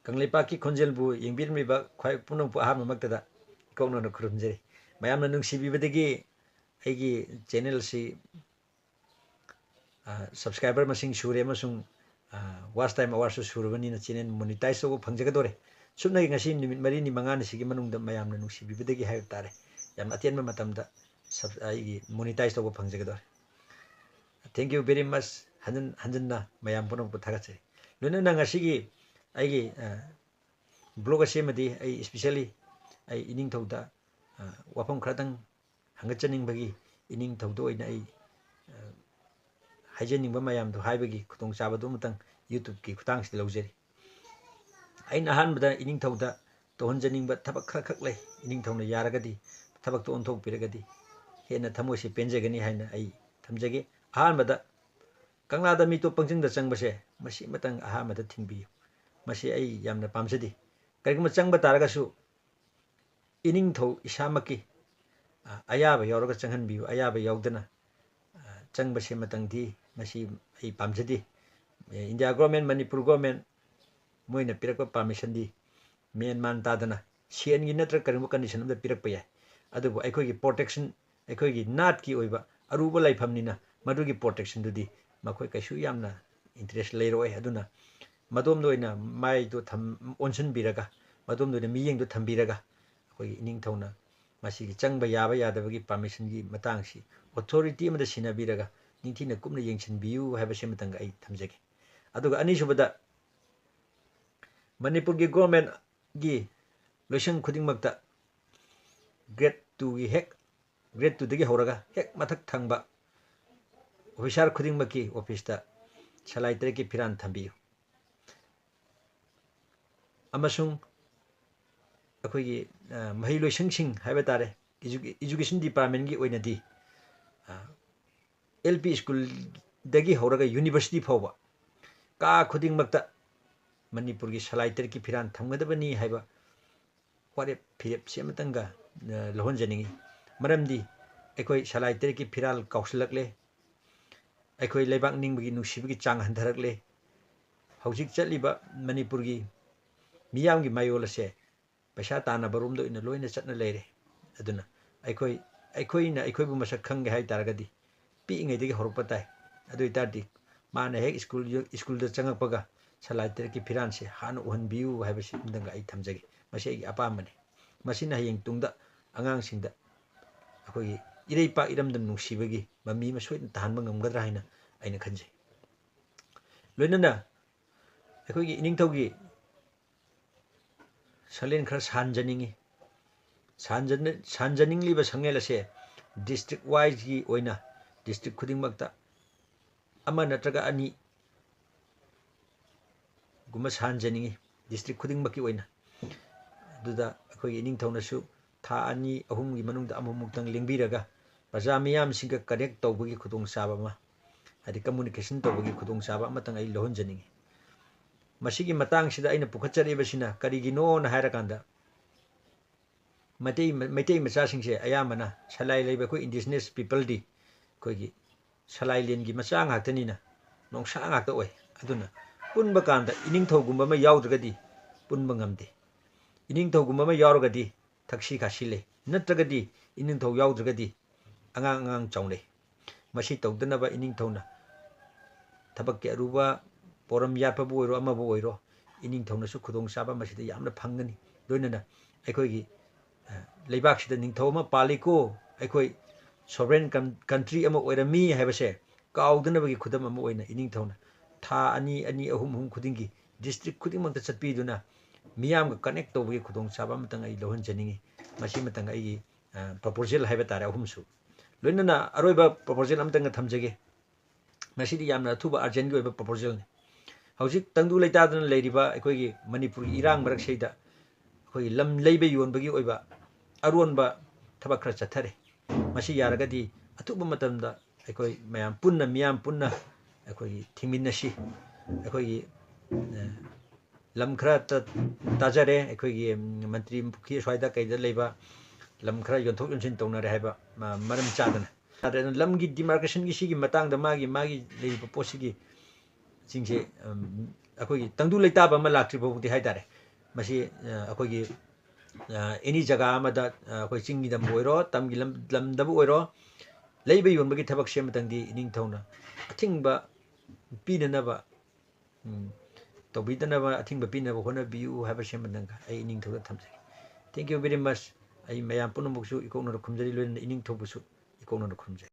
ꯀꯪꯂꯩꯄꯥꯛꯀꯤ ꯈꯣꯟꯖꯦꯜꯕꯨ ꯌꯦꯡꯕꯤꯔꯝꯂꯤꯕ ꯈ꯭ꯋꯥꯏ ꯄꯨꯝꯅꯃꯛꯄꯨ ꯑꯍꯥꯟꯕꯃꯛꯇꯗ ꯏꯀꯣꯛꯅꯅ ꯈꯨꯔꯨꯝꯖꯔꯤ ꯃꯌꯥꯝꯅ ꯅꯨꯡꯁꯤꯕꯤꯕꯗꯒꯤ ꯑꯩꯒꯤ ꯆꯦꯅꯦꯜꯁꯤ ꯁꯕꯁꯀ꯭ꯔꯥꯏꯕꯔ ꯃꯁꯤꯡ ꯁꯨꯔꯦ ꯑꯃꯁꯨꯡ ꯋꯥꯆ ꯇꯥꯏꯝ ꯑꯋꯥꯔꯁꯨ ꯁꯨꯔꯕꯅꯤꯅ ꯆꯦꯅꯦꯜ ꯃꯣꯅꯤꯇꯥꯏꯖ ꯇꯧꯕ ꯐꯪꯖꯒꯗꯣꯔꯦ ꯁꯨꯞꯅꯒꯤ ꯉꯁꯤ ꯅꯨꯃꯤꯠ 4ꯅꯤ 5ꯅꯤ ꯁꯤꯒꯤ ꯃꯅꯨꯡꯗ ꯃꯌꯥꯝꯅ ꯅꯨꯡꯁꯤꯕꯤꯕꯗꯒꯤ ꯍꯥꯏꯕ ꯇꯥꯔꯦ ꯌꯥꯝ ꯑꯇꯦꯟꯕ ꯃꯇꯝꯗ ꯑꯩꯒꯤ ꯃꯣꯅꯤꯇꯥꯏꯖ ꯇꯧꯕ ꯐꯪꯖꯒꯗꯣꯔꯦ ꯊꯦꯡꯛ ꯌꯨ ꯚꯦꯔꯤ ꯃꯆ ꯍꯟꯖꯟꯅ ꯃꯌꯥꯝ ꯄꯨꯝꯅꯃꯛꯄꯨ ꯊꯥꯒꯠꯆꯔꯤ ꯂꯣꯏꯅꯅ ꯉꯁꯤꯒꯤ ꯑꯩꯒꯤ ꯕ꯭ꯂꯣꯒ ꯑꯁꯤꯃꯗꯤ ꯑꯩ ꯏꯁꯄꯤꯁꯦꯜꯂꯤ ꯑꯩ ꯏꯅꯤꯡꯊꯧꯗ ꯋꯥꯐꯝ ꯈꯔꯗꯪ ꯍꯪꯒꯠꯆꯅꯤꯡꯕꯒꯤ ꯏꯅꯤꯡꯊꯧꯗ ꯑꯣꯏꯅ ꯑꯩ ꯍꯥꯏꯖꯅꯤꯡꯕ ꯃꯌꯥꯝꯗꯣ ꯍꯥꯏꯕꯒꯤ ꯈꯨꯗꯣꯡꯆꯥꯕꯗꯨ ꯑꯃꯇꯪ ꯌꯨꯇ꯭ꯌꯨꯕꯀꯤ ꯈꯨꯠꯊꯥꯡꯁꯤꯗ ꯂꯧꯖꯔꯤ ꯑꯩꯅ ꯑꯍꯥꯟꯕꯗ ꯏꯅꯤꯡꯊꯧꯗ ꯇꯧꯍꯟꯖꯅꯤꯡꯕ ꯊꯕꯛ ꯈꯔꯈꯛ ꯂꯩ ꯏꯅꯤꯡꯊꯧꯅ ꯌꯥꯔꯒꯗꯤ ꯊꯕꯛꯇꯣ ꯑꯣꯟꯊꯣꯛꯄꯤꯔꯒꯗꯤ ꯍꯦꯟꯅ ꯊꯃꯣꯏꯁꯤ ꯄꯦꯟꯖꯒꯅꯤ ꯍꯥꯏꯅ ꯑꯩ ꯊꯝꯖꯒꯦ ꯑꯍꯥꯟꯕꯗ ꯀꯪꯂꯥꯗ ꯃꯤꯇꯣꯞ ꯄꯪꯆꯪꯗ ꯆꯪꯕꯁꯦ ꯃꯁꯤ ꯑꯃꯇꯪ ꯑꯍꯥꯟꯕꯗ ꯊꯤꯡꯕꯤꯌꯨ ꯃꯁꯤ ꯑꯩ ꯌꯥꯝꯅ ꯄꯥꯝꯖꯗꯦ ꯀꯔꯤꯒꯨꯝꯕ ꯆꯪꯕ ꯇꯥꯔꯒꯁꯨ ꯏꯅꯤꯡꯊꯧ ꯏꯁꯥꯃꯛꯀꯤ ꯑꯌꯥꯕ ꯌꯥꯎꯔꯒ ꯆꯪꯍꯟꯕꯤꯌꯨ ꯑꯌꯥꯕ ꯌꯥꯎꯗꯅ ꯆꯪꯕꯁꯦ ꯃꯇꯪꯗꯤ ꯃꯁꯤ ꯑꯩ ꯄꯥꯝꯖꯗꯦ ꯏꯟꯗꯤꯌꯥ ꯒꯣꯔꯃꯦꯟ ꯃꯅꯤꯄꯨꯔ ꯒꯣꯔꯃꯦꯟ ꯃꯣꯏꯅ ꯄꯤꯔꯛꯄ ꯄꯥꯔꯃꯤꯁꯟꯗꯤ ꯃꯦꯟ ꯃꯥꯟ ꯇꯥꯗꯅ ꯁꯦꯟꯒꯤ ꯅꯠꯇ꯭ꯔꯒ ꯀꯔꯤꯒꯨꯝꯕ ꯀꯟꯗꯤꯁꯟ ꯑꯃꯗ ꯄꯤꯔꯛꯄ ꯌꯥꯏ ꯑꯗꯨꯕꯨ ꯑꯩꯈꯣꯏꯒꯤ ꯄ꯭ꯔꯣꯇꯦꯛꯁꯟ ꯑꯩꯈꯣꯏꯒꯤ ꯅꯥꯠꯀꯤ ꯑꯣꯏꯕ ꯑꯔꯨꯕ ꯂꯩꯐꯝꯅꯤꯅ ꯃꯗꯨꯒꯤ ꯄ꯭ꯔꯣꯇꯦꯛꯁꯟꯗꯨꯗꯤ ꯃꯈꯣꯏ ꯀꯩꯁꯨ ꯌꯥꯝꯅ ꯏꯟꯇꯔꯦꯁ ꯂꯩꯔꯣꯏ ꯑꯗꯨꯅ ꯃꯗꯣꯝꯗ ꯑꯣꯏꯅ ꯃꯥꯏꯗꯣ ꯑꯣꯟꯁꯤꯟꯕꯤꯔꯒ ꯃꯗꯣꯝꯗ ꯑꯣꯏꯅ ꯃꯤꯠꯌꯦꯡꯗꯣ ꯊꯝꯕꯤꯔꯒ ꯑꯩꯈꯣꯏꯒꯤ ꯏꯅꯤꯡꯊꯧꯅ ꯃꯁꯤꯒꯤ ꯆꯪꯕ ꯌꯥꯕ ꯌꯥꯗꯕꯒꯤ ꯄꯥꯔꯃꯤꯁꯟꯒꯤ ꯃꯇꯥꯡꯁꯤ ꯑꯣꯊꯣꯔꯤꯇꯤ ꯑꯃꯗ ꯁꯤꯟꯅꯕꯤꯔꯒ ꯅꯤꯡꯊꯤꯅ ꯀꯨꯞꯅ ꯌꯦꯡꯁꯤꯟꯕꯤꯌꯨ ꯍꯥꯏꯕꯁꯤꯃꯇꯪꯒ ꯑꯩ ꯊꯝꯖꯒꯦ ꯑꯗꯨꯒ ꯑꯅꯤꯁꯨꯕꯗ ꯃꯅꯤꯄꯨꯔꯒꯤ ꯒꯣꯔꯃꯦꯟꯒꯤ ꯂꯣꯏꯁꯪ ꯈꯨꯗꯤꯡꯃꯛꯇ ꯒ꯭ꯔꯦꯗ 2ꯒꯤ ꯍꯦꯛ ꯒ꯭ꯔꯦꯗ 2ꯗꯒꯤ ꯍꯧꯔꯒ ꯍꯦꯛ ꯃꯊꯛ ꯊꯪꯕ ꯑꯣꯐꯤꯁꯥꯔ ꯈꯨꯗꯤꯡꯃꯛꯀꯤ ꯑꯣꯐꯤꯁꯇ ꯁꯂꯥꯏ ꯇꯔꯦꯠꯀꯤ ꯐꯤꯔꯥꯟ ꯊꯝꯕꯤꯌꯨ ꯑꯃꯁꯨꯡ ꯑꯩꯈꯣꯏꯒꯤ ꯃꯍꯩꯂꯣꯏꯁꯪꯁꯤꯡ ꯍꯥꯏꯕ ꯇꯥꯔꯦ ꯏꯖꯨꯀꯦꯁꯟ ꯗꯤꯄꯥꯔꯠꯃꯦꯟꯒꯤ ꯑꯣꯏꯅꯗꯤ LP ꯁ꯭ꯀꯨꯜꯗꯒꯤ ꯍꯧꯔꯒ ꯌꯨꯅꯤꯚꯔꯁꯤꯇꯤ ꯐꯥꯎꯕ ꯀꯥ ꯈꯨꯗꯤꯡꯃꯛꯇ ꯃꯅꯤꯄꯨꯔꯒꯤ ꯁꯂꯥꯏ ꯇꯔꯦꯠꯀꯤ ꯐꯤꯔꯥꯟ ꯊꯝꯒꯗꯕꯅꯤ ꯍꯥꯏꯕ ꯋꯥꯔꯦꯞ ꯐꯤꯔꯦꯞꯁꯤ ꯑꯃꯇꯪꯒ ꯂꯧꯍꯟꯖꯅꯤꯡꯉꯤ ꯃꯔꯝꯗꯤ ꯑꯩꯈꯣꯏ ꯁꯂꯥꯏ ꯇꯔꯦꯠꯀꯤ ꯐꯤꯔꯥꯜ ꯀꯥꯎꯁꯤꯜꯂꯛꯂꯦ ꯑꯩꯈꯣꯏ ꯂꯩꯕꯥꯛ ꯅꯤꯡꯕꯒꯤ ꯅꯨꯡꯁꯤꯕꯒꯤ ꯆꯥꯡ ꯍꯟꯊꯔꯛꯂꯦ ꯍꯧꯖꯤꯛ ꯆꯠꯂꯤꯕ ꯃꯅꯤꯄꯨꯔꯒꯤ ꯃꯤꯌꯥꯝꯒꯤ ꯃꯌꯣꯜ ꯑꯁꯦ ꯄꯩꯁꯥ ꯇꯥꯟꯅꯕꯔꯣꯝꯗ ꯑꯣꯏꯅ ꯂꯣꯏꯅ ꯆꯠꯅ ꯂꯩꯔꯦ ꯑꯗꯨꯅ ꯑꯩꯈꯣꯏꯅ ꯑꯩꯈꯣꯏꯕꯨ ꯃꯁꯛ ꯈꯪꯒꯦ ꯍꯥꯏ ꯇꯥꯔꯒꯗꯤ ꯄꯤꯛꯏꯉꯩꯗꯒꯤ ꯍꯧꯔꯛꯄ ꯇꯥꯏ ꯑꯗꯨ ꯑꯣꯏꯇꯥꯔꯗꯤ ꯃꯥꯅ ꯍꯦꯛ ꯁ꯭ꯀꯨꯜꯗ ꯆꯪꯉꯛꯄꯒ ꯁꯂꯥꯏ ꯇꯔꯦꯠꯀꯤ ꯐꯤꯔꯥꯟꯁꯦ ꯍꯥꯟꯅ ꯎꯍꯟꯕꯤꯌꯨ ꯍꯥꯏꯕꯁꯤ ꯑꯃꯇꯪꯒ ꯑꯩ ꯊꯝꯖꯒꯦ ꯃꯁꯤ ꯑꯩꯒꯤ ꯑꯄꯥꯝꯕꯅꯤ ꯃꯁꯤꯅ ꯍꯌꯦꯡ ꯇꯨꯡꯗ ꯑꯉꯥꯡꯁꯤꯡꯗ ꯑꯩꯈꯣꯏꯒꯤ ꯏꯔꯩꯄꯥꯛ ꯏꯔꯝꯗꯝ ꯅꯨꯡꯁꯤꯕꯒꯤ ꯃꯃꯤ ꯑꯃ ꯁꯣꯏꯗꯅ ꯇꯥꯍꯟꯕ ꯉꯝꯒꯗ꯭ꯔꯥ ꯍꯥꯏꯅ ꯑꯩꯅ ꯈꯟꯖꯩ ꯂꯣꯏꯅꯅ ꯑꯩꯈꯣꯏꯒꯤ ꯏꯅꯤꯡꯊꯧꯒꯤ ꯁꯪꯂꯦꯟ ꯈꯔ ꯁꯥꯟꯖꯅꯤꯡꯉꯤ ꯁꯥꯟꯖꯅꯤꯡꯂꯤꯕ ꯁꯪꯂꯦꯟ ꯑꯁꯦ ꯗꯤꯁꯇ꯭ꯔꯤꯛ ꯋꯥꯏꯖꯒꯤ ꯑꯣꯏꯅ ꯗꯤꯁꯇ꯭ꯔꯤꯛ ꯈꯨꯗꯤꯡꯃꯛꯇ ꯑꯃ ꯅꯠꯇ꯭ꯔꯒ ꯑꯅꯤꯒꯨꯝꯕ ꯁꯥꯟꯖꯅꯤꯡꯉꯤ ꯗꯤꯁꯇ꯭ꯔꯤꯛ ꯈꯨꯗꯤꯡꯃꯛꯀꯤ ꯑꯣꯏꯅ ꯑꯗꯨꯗ ꯑꯩꯈꯣꯏꯒꯤ ꯏꯅꯤꯡꯊꯧꯅꯁꯨ ꯊꯥ 2-3ꯒꯤ ꯃꯅꯨꯡꯗ ꯑꯃꯨꯛꯇꯪ ꯂꯦꯡꯕꯤꯔꯒ ꯄ꯭ꯔꯖꯥ ꯃꯤꯌꯥꯝꯁꯤꯡꯒ ꯀꯅꯦꯛ ꯇꯧꯕꯒꯤ ꯈꯨꯗꯣꯡꯆꯥꯕ ꯑꯃ ꯍꯥꯏꯗꯤ ꯀꯝꯃꯨꯅꯤꯀꯦꯁꯟ ꯇꯧꯕꯒꯤ ꯈꯨꯗꯣꯡꯆꯥꯕ ꯑꯃꯇꯪ ꯑꯩ ꯂꯧꯍꯟꯖꯅꯤꯡꯉꯤ ꯃꯁꯤꯒꯤ ꯃꯇꯥꯡꯁꯤꯗ ꯑꯩꯅ ꯄꯨꯈꯠꯆꯔꯤꯕꯁꯤꯅ ꯀꯔꯤꯒꯤꯅꯣꯅ ꯍꯥꯏꯔꯀꯥꯟꯗ ꯃꯩꯇꯩ ꯃꯆꯥꯁꯤꯡꯁꯦ ꯑꯌꯥꯝꯕꯅ ꯁꯂꯥꯏ ꯂꯩꯕ ꯑꯩꯈꯣꯏ ꯏꯟꯗꯤꯖꯤꯅꯁ ꯄꯤꯄꯜꯗꯤ ꯑꯩꯈꯣꯏꯒꯤ ꯁꯂꯥꯏꯂꯦꯟꯒꯤ ꯃꯆꯥ ꯉꯥꯛꯇꯅꯤꯅ ꯅꯣꯡꯁꯥ ꯉꯥꯛꯇ ꯑꯣꯏ ꯑꯗꯨꯅ ꯄꯨꯟꯕ ꯀꯥꯟꯗ ꯏꯅꯤꯡꯊꯧꯒꯨꯝꯕ ꯑꯃ ꯌꯥꯎꯗ꯭ꯔꯒꯗꯤ ꯄꯨꯟꯕ ꯉꯝꯗꯦ ꯏꯅꯤꯡꯊꯧꯒꯨꯝꯕ ꯑꯃ ꯌꯥꯎꯔꯒꯗꯤ ꯊꯛꯁꯤ ꯈꯥꯁꯤ ꯂꯩ ꯅꯠꯇ꯭ꯔꯒꯗꯤ ꯏꯅꯤꯡꯊꯧ ꯌꯥꯎꯗ꯭ꯔꯒꯗꯤ ꯑꯉꯥꯡ ꯆꯥꯎꯅꯩ ꯃꯁꯤ ꯇꯧꯗꯅꯕ ꯏꯅꯤꯡꯊꯧꯅ ꯊꯕꯛꯀꯤ ꯑꯔꯨꯕ ꯄꯣꯔꯝ ꯌꯥꯠꯄꯕꯨ ꯑꯣꯏꯔꯣ ꯑꯃꯕꯨ ꯑꯣꯏꯔꯣ ꯏꯅꯤꯡꯊꯧꯅꯁꯨ ꯈꯨꯗꯣꯡꯆꯥꯕ ꯃꯁꯤꯗ ꯌꯥꯝꯅ ꯐꯪꯒꯅꯤ ꯂꯣꯏꯅꯅ ꯑꯩꯈꯣꯏꯒꯤ ꯂꯩꯕꯥꯛꯁꯤꯗ ꯅꯤꯡꯊꯧ ꯑꯃ ꯄꯥꯜꯂꯤꯀꯣ ꯑꯩꯈꯣꯏ ꯁꯣꯚꯔꯦꯟ ꯀꯟꯇ꯭ꯔꯤ ꯑꯃ ꯑꯣꯏꯔꯝꯃꯤ ꯍꯥꯏꯕꯁꯦ ꯀꯥꯎꯗꯅꯕꯒꯤ ꯈꯨꯗꯝ ꯑꯃ ꯑꯣꯏꯅ ꯏꯅꯤꯡꯊꯧꯅ ꯊꯥ 2-3 ꯈꯨꯗꯤꯡꯒꯤ ꯗꯤꯁꯇ꯭ꯔꯤꯛ ꯈꯨꯗꯤꯡꯃꯛꯇ ꯆꯠꯄꯤꯗꯨꯅ ꯃꯤꯌꯥꯝꯒ ꯀꯅꯦꯛ ꯇꯧꯕꯒꯤ ꯈꯨꯗꯣꯡꯆꯥꯕ ꯑꯃꯇꯪ ꯑꯩ ꯂꯧꯍꯟꯖꯅꯤꯡꯉꯤ ꯃꯁꯤꯃꯇꯪ ꯑꯩꯒꯤ ꯄ꯭ꯔꯣꯄꯣꯖꯦꯜ ꯍꯥꯏꯕ ꯇꯥꯔꯦ ꯑꯍꯨꯝꯁꯨ ꯂꯣꯏꯅꯅ ꯑꯔꯣꯏꯕ ꯄ꯭ꯔꯣꯄꯣꯖꯦꯜ ꯑꯃꯇꯪꯒ ꯊꯝꯖꯒꯦ ꯃꯁꯤꯗꯤ ꯌꯥꯝꯅ ꯑꯊꯨꯕ ꯑꯔꯖꯦꯟꯒꯤ ꯑꯣꯏꯕ ꯄ꯭ꯔꯣꯄꯣꯖꯦꯜꯅꯤ ꯍꯧꯖꯤꯛ ꯇꯪꯗꯨ ꯂꯩꯇꯥꯗꯅ ꯂꯩꯔꯤꯕ ꯑꯩꯈꯣꯏꯒꯤ ꯃꯅꯤꯄꯨꯔꯒꯤ ꯏꯔꯥꯡ ꯃꯔꯛꯁꯤꯗ ꯑꯩꯈꯣꯏꯒꯤ ꯂꯝ ꯂꯩꯕ ꯌꯣꯟꯕꯒꯤ ꯑꯣꯏꯕ ꯑꯔꯣꯟꯕ ꯊꯕꯛ ꯈꯔ ꯆꯠꯊꯔꯦ ꯃꯁꯤ ꯌꯥꯔꯒꯗꯤ ꯑꯊꯨꯕ ꯃꯇꯝꯗ ꯑꯩꯈꯣꯏ ꯃꯤꯌꯥꯝ ꯄꯨꯟꯅ ꯑꯩꯈꯣꯏꯒꯤ ꯊꯤꯡꯃꯤꯟꯅꯁꯤ ꯑꯩꯈꯣꯏꯒꯤ ꯂꯝ ꯈꯔ ꯇꯥꯖꯔꯦ ꯑꯩꯈꯣꯏꯒꯤ ꯃꯟꯇ꯭ꯔꯤ ꯄꯨꯈ꯭ꯔꯤ ꯑꯁ꯭ꯋꯥꯏꯗ ꯀꯩꯗ ꯂꯩꯕ ꯂꯝ ꯈꯔ ꯌꯣꯟꯊꯣꯛ ꯌꯣꯟꯁꯤꯟ ꯇꯧꯅꯔꯦ ꯍꯥꯏꯕ ꯃꯔꯝ ꯆꯥꯗꯅ ꯂꯝꯒꯤ ꯗꯤꯃꯥꯔꯀꯦꯁꯟꯒꯤ ꯁꯤꯒꯤ ꯃꯇꯥꯡꯗ ꯃꯥꯒꯤ ꯂꯩꯔꯤꯕ ꯄꯣꯠꯁꯤꯒꯤ ꯁꯤꯡꯁꯦ ꯑꯩꯈꯣꯏꯒꯤ ꯇꯪꯗꯨ ꯂꯩꯇꯥꯕ ꯑꯃ ꯂꯥꯛꯇ꯭ꯔꯤꯐꯥꯎꯕꯗꯤ ꯍꯥꯏꯇꯥꯔꯦ ꯃꯁꯤ ꯑꯩꯈꯣꯏꯒꯤ ꯑꯦꯅꯤ ꯖꯒꯥ ꯑꯃꯗ ꯑꯩꯈꯣꯏ ꯆꯤꯡꯒꯤ ꯂꯝꯕꯨ ꯑꯣꯏꯔꯣ ꯇꯝꯒꯤ ꯂꯝꯗꯕꯨ ꯑꯣꯏꯔꯣ ꯂꯩꯕ ꯌꯣꯟꯕꯒꯤ ꯊꯕꯛ ꯁꯦꯝꯕꯇꯪꯗꯤ ꯏꯅꯤꯡꯊꯧꯅ ꯑꯊꯤꯡꯕ ꯄꯤꯅꯅꯕ ꯇꯧꯕꯤꯗꯅꯕ ꯑꯊꯤꯡꯕ ꯄꯤꯅꯕ ꯍꯣꯠꯅꯕꯤꯌꯨ ꯍꯥꯏꯕꯁꯤꯃꯇꯪꯒ ꯑꯩ ꯏꯅꯤꯡꯊꯧꯗ ꯊꯝꯖꯒꯦ ꯊꯦꯡꯛ ꯌꯨ ꯕꯦꯔꯤ ꯃꯆ ꯑꯩ ꯃꯌꯥꯝ ꯄꯨꯝꯅꯃꯛꯁꯨ ꯏꯀꯣꯛꯅꯅ ꯈꯨꯝꯖꯔꯤ ꯂꯣꯏꯅꯅ ꯏꯅꯤꯡꯊꯧꯕꯨꯁꯨ ꯏꯀꯣꯛꯅꯅ ꯈꯨꯝꯖꯩ